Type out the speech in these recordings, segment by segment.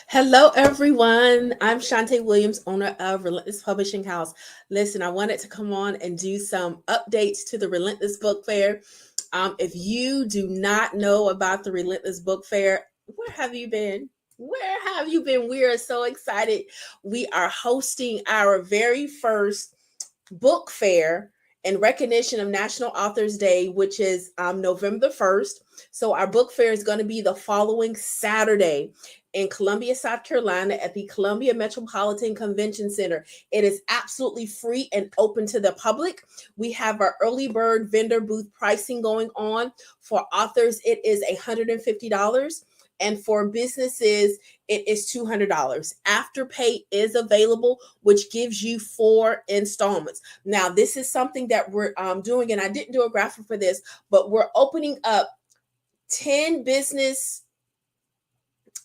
Hello, everyone. I'm Shantae Williams, owner of Relentless Publishing House. Listen, I wanted to come on and do some updates to the Relentless Book Fair. If you do not know about the Relentless Book Fair, where have you been? Where have you been? We are so excited. We are hosting our very first book fair in recognition of National Authors Day, which is November 1st. So our book fair is going to be the following Saturday in Columbia, South Carolina at the Columbia Metropolitan Convention Center. It is absolutely free and open to the public. We have our early bird vendor booth pricing going on. For authors, it is $150. And for businesses, it is $200. Afterpay is available, which gives you 4 installments. Now, this is something that we're doing, and I didn't do a graphic for this, but we're opening up 10 business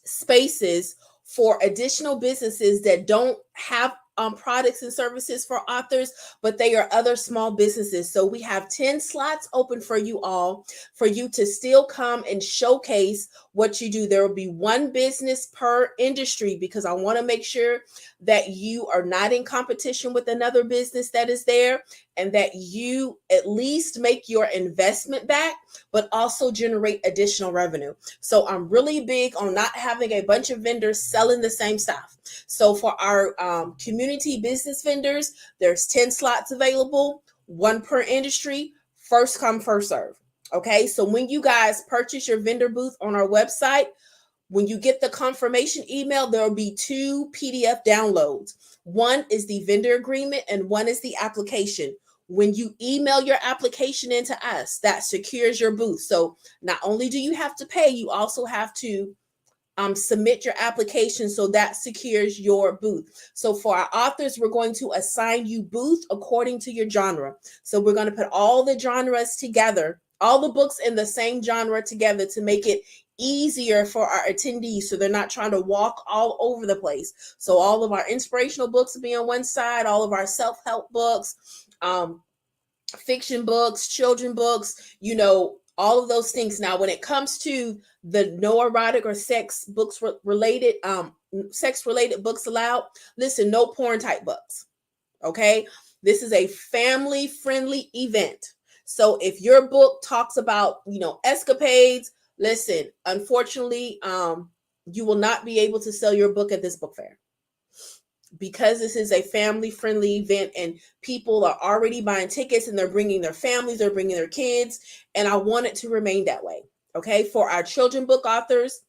spaces for additional businesses that don't have products and services for authors, but they are other small businesses. So we have 10 slots open for you all, for you to still come and showcase what you do. There will be one business per industry because I want to make sure that you are not in competition with another business that is there, and that you at least make your investment back, but also generate additional revenue. So I'm really big on not having a bunch of vendors selling the same stuff. So for our community business vendors, there's 10 slots available, one per industry, first come, first serve. Okay, so when you guys purchase your vendor booth on our website, when you get the confirmation email, there will be 2 PDF downloads. One is the vendor agreement and one is the application. When you email your application into us, that secures your booth. So not only do you have to pay, you also have to submit your application, so that secures your booth. So for our authors, we're going to assign you booth according to your genre. So we're going to put all the genres together, all the books in the same genre together to make it easier for our attendees, so they're not trying to walk all over the place. So all of our inspirational books will be on one side, all of our self-help books, fiction books, children books, all of those things. Now, when it comes to the no erotic or sex books related, sex related books allowed, listen, no porn type books. Okay. This is a family friendly event. So if your book talks about, escapades, listen, unfortunately, you will not be able to sell your book at this book fair, because this is a family friendly event and people are already buying tickets and they're bringing their families, they're bringing their kids. And I want it to remain that way. Okay. For our children book authors,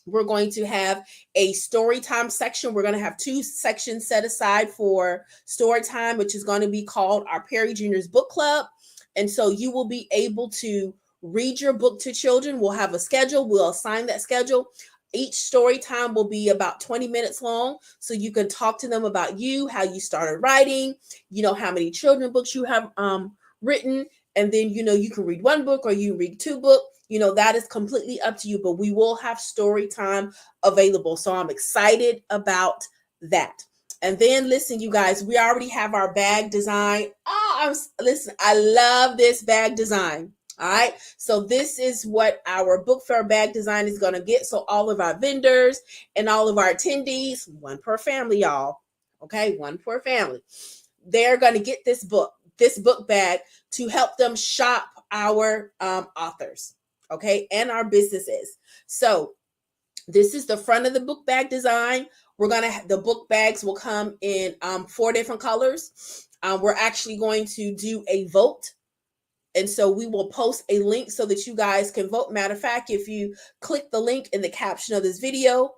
we're going to have a story time section. We're going to have 2 sections set aside for story time, which is going to be called our Perry Juniors Book Club. And so you will be able to read your book to children. We'll have a schedule. We'll assign that schedule. Each story time will be about 20 minutes long. So you can talk to them about you, how you started writing, how many children books you have written. And then, you can read 1 book or you read 2 books. That is completely up to you, but we will have story time available. So I'm excited about that. And then listen, you guys, we already have our bag design. Listen, I love this bag design. All right. So this is what our book fair bag design is going to get. So all of our vendors and all of our attendees, 1 per family, y'all. Okay. 1 per family. They're going to get this book bag to help them shop our authors. Okay. And our businesses. So this is the front of the book bag design. The book bags will come in 4 different colors. We're actually going to do a vote. And so we will post a link so that you guys can vote. Matter of fact, if you click the link in the caption of this video,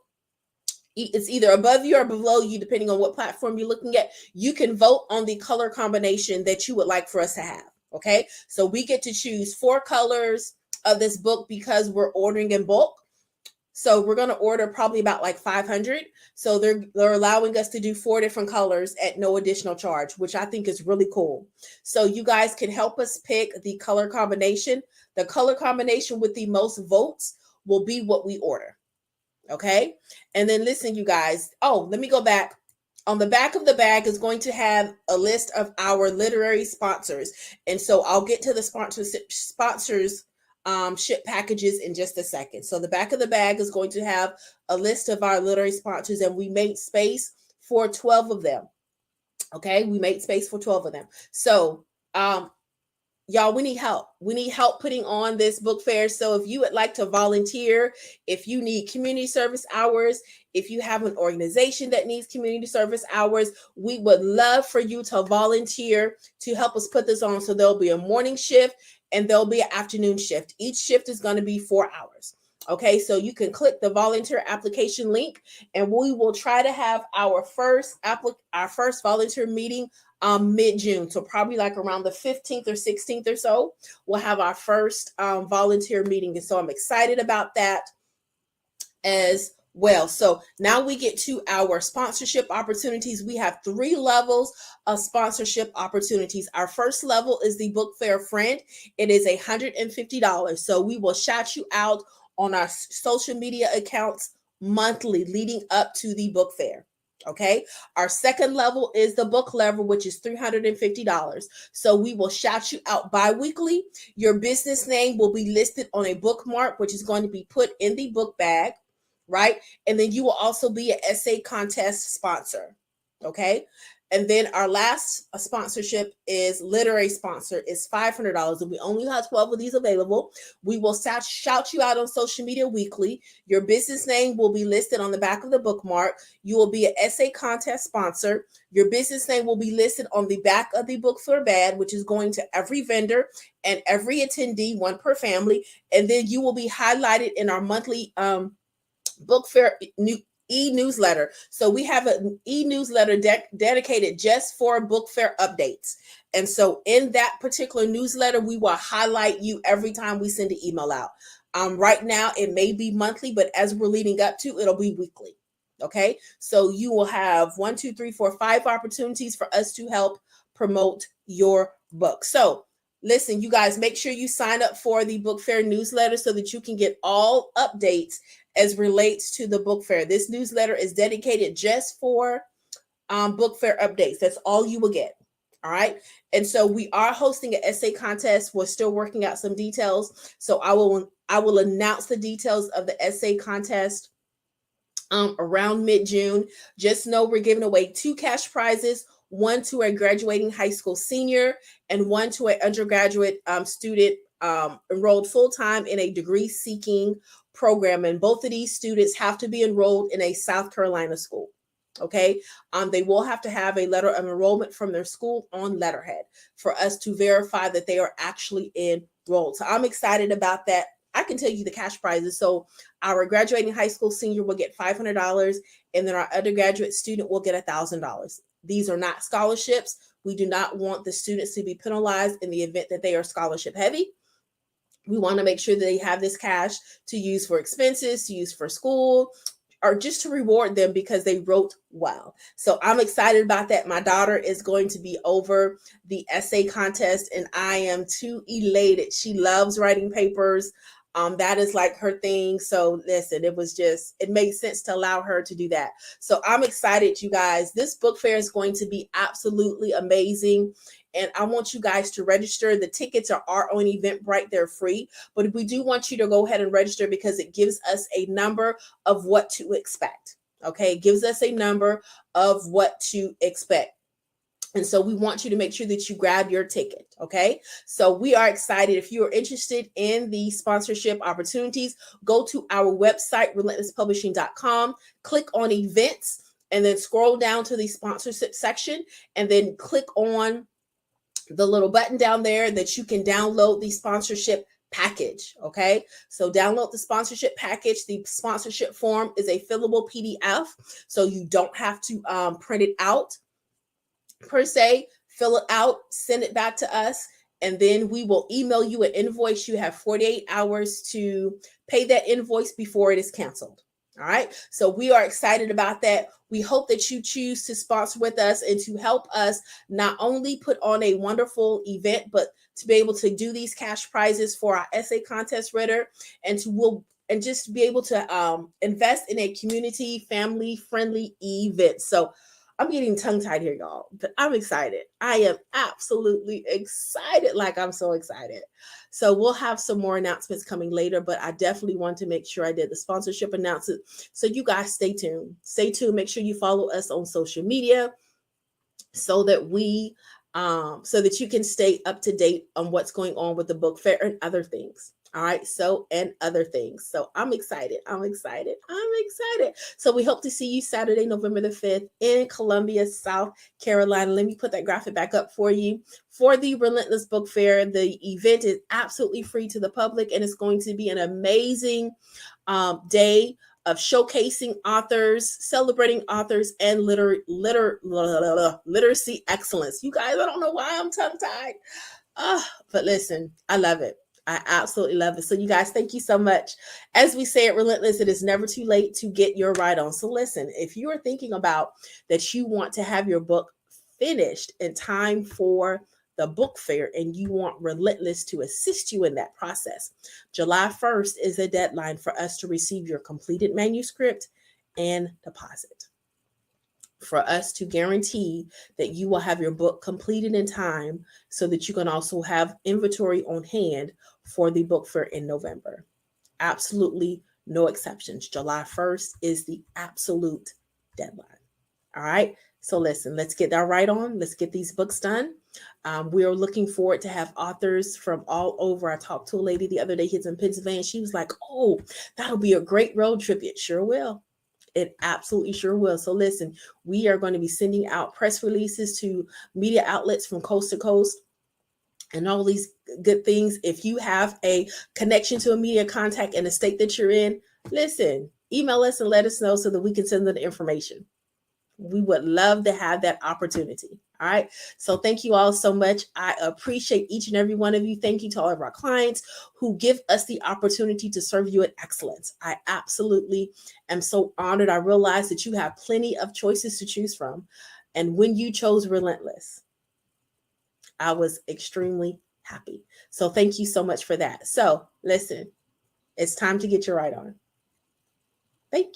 it's either above you or below you, depending on what platform you're looking at. You can vote on the color combination that you would like for us to have. Okay. So we get to choose 4 colors of this book because we're ordering in bulk. So we're going to order probably about like 500. So they're allowing us to do 4 different colors at no additional charge, which I think is really cool. So you guys can help us pick the color combination. The color combination with the most votes will be what we order. Okay. And then listen, you guys. Oh, let me go back. On the back of the bag is going to have a list of our literary sponsors. And so I'll get to the sponsors ship packages in just a second. So the back of the bag is going to have a list of our literary sponsors, and we made space for 12 of them. Okay, we made space for 12 of them. So y'all, we need help. We need help putting on this book fair. So if you would like to volunteer, if you need community service hours, if you have an organization that needs community service hours, we would love for you to volunteer to help us put this on. So there'll be a morning shift and there'll be an afternoon shift. Each shift is going to be 4 hours. Okay, so you can click the volunteer application link, and we will try to have our first volunteer meeting mid-June. So probably like around the 15th or 16th or so, we'll have our first volunteer meeting. And so I'm excited about that as well. So now we get to our sponsorship opportunities. We have 3 levels of sponsorship opportunities. Our first level is the Book Fair Friend. It is $150. So we will shout you out on our social media accounts monthly leading up to the book fair. Okay. Our second level is the book level, which is $350. So we will shout you out bi-weekly. Your business name will be listed on a bookmark, which is going to be put in the book bag, right? And then you will also be an essay contest sponsor. Okay. And then our last sponsorship is literary sponsor. It's $500, and we only have 12 of these available. We will shout you out on social media weekly. Your business name will be listed on the back of the bookmark. You will be an essay contest sponsor. Your business name will be listed on the back of the book fair bag, which is going to every vendor and every attendee, 1 per family. And then you will be highlighted in our monthly book fair e-newsletter. So we have an e-newsletter dedicated just for book fair updates. And so in that particular newsletter, we will highlight you every time we send an email out. Right now, it may be monthly, but as we're leading up to, it'll be weekly. Okay. So you will have 1, 2, 3, 4, 5 opportunities for us to help promote your book. So listen, you guys, make sure you sign up for the book fair newsletter so that you can get all updates as relates to the book fair. This newsletter is dedicated just for book fair updates. That's all you will get. All right. And so we are hosting an essay contest. We're still working out some details. So I will announce the details of the essay contest around mid-June. Just know we're giving away 2 cash prizes, 1 to a graduating high school senior and 1 to an undergraduate student enrolled full-time in a degree-seeking program. And both of these students have to be enrolled in a South Carolina school. Okay. They will have to have a letter of enrollment from their school on letterhead for us to verify that they are actually enrolled. So I'm excited about that. I can tell you the cash prizes. So our graduating high school senior will get $500, and then our undergraduate student will get $1,000. These are not scholarships. We do not want the students to be penalized in the event that they are scholarship heavy. We want to make sure that they have this cash to use for expenses, to use for school, or just to reward them because they wrote well. So I'm excited about that. My daughter is going to be over the essay contest, and I am too elated. She loves writing papers. That is like her thing. So listen, it made sense to allow her to do that. So I'm excited, you guys. This book fair is going to be absolutely amazing. And I want you guys to register. The tickets are on Eventbrite. They're free. But we do want you to go ahead and register because it gives us a number of what to expect. Okay, it gives us a number of what to expect. And so we want you to make sure that you grab your ticket. Okay. So we are excited. If you are interested in the sponsorship opportunities, go to our website, relentlesspublishing.com, click on events, and then scroll down to the sponsorship section, and then click on the little button down there that you can download the sponsorship package. Okay. So download the sponsorship package. The sponsorship form is a fillable PDF. So you don't have to print it out per se. Fill it out, send it back to us, and then we will email you an invoice. You have 48 hours to pay that invoice before it is canceled. All right. So we are excited about that. We hope that you choose to sponsor with us and to help us not only put on a wonderful event, but to be able to do these cash prizes for our essay contest winner, and just be able to invest in a community, family friendly event. So I'm getting tongue tied here, y'all, but I'm excited. I am absolutely excited. Like, I'm so excited. So we'll have some more announcements coming later, but I definitely want to make sure I did the sponsorship announcement. So you guys stay tuned. Stay tuned. Make sure you follow us on social media so that so that you can stay up to date on what's going on with the book fair and other things. All right. So, and other things. So I'm excited. I'm excited. I'm excited. So we hope to see you Saturday, November the 5th in Columbia, South Carolina. Let me put that graphic back up for you for the Relentless Book Fair. The event is absolutely free to the public, and it's going to be an amazing day of showcasing authors, celebrating authors, and literacy excellence. You guys, I don't know why I'm tongue tied. But listen, I love it. I absolutely love it. So you guys, thank you so much. As we say at Relentless, it is never too late to get your right on. So listen, if you are thinking about that you want to have your book finished in time for the book fair and you want Relentless to assist you in that process, July 1st is a deadline for us to receive your completed manuscript and deposit, for us to guarantee that you will have your book completed in time so that you can also have inventory on hand for the book fair in November. Absolutely no exceptions. July 1st is the absolute deadline. All right. So listen, let's get that right on. Let's get these books done. We are looking forward to have authors from all over. I talked to a lady the other day, who's in Pennsylvania. She was like, "Oh, that'll be a great road trip." It sure will. It absolutely sure will. So listen, we are going to be sending out press releases to media outlets from coast to coast and all these good things. If you have a connection to a media contact in the state that you're in, listen, email us and let us know so that we can send them the information. We would love to have that opportunity. All right. So thank you all so much. I appreciate each and every one of you. Thank you to all of our clients who give us the opportunity to serve you at excellence. I absolutely am so honored. I realize that you have plenty of choices to choose from. And when you chose Relentless, I was extremely happy. So thank you so much for that. So listen, it's time to get your right on. Thank you.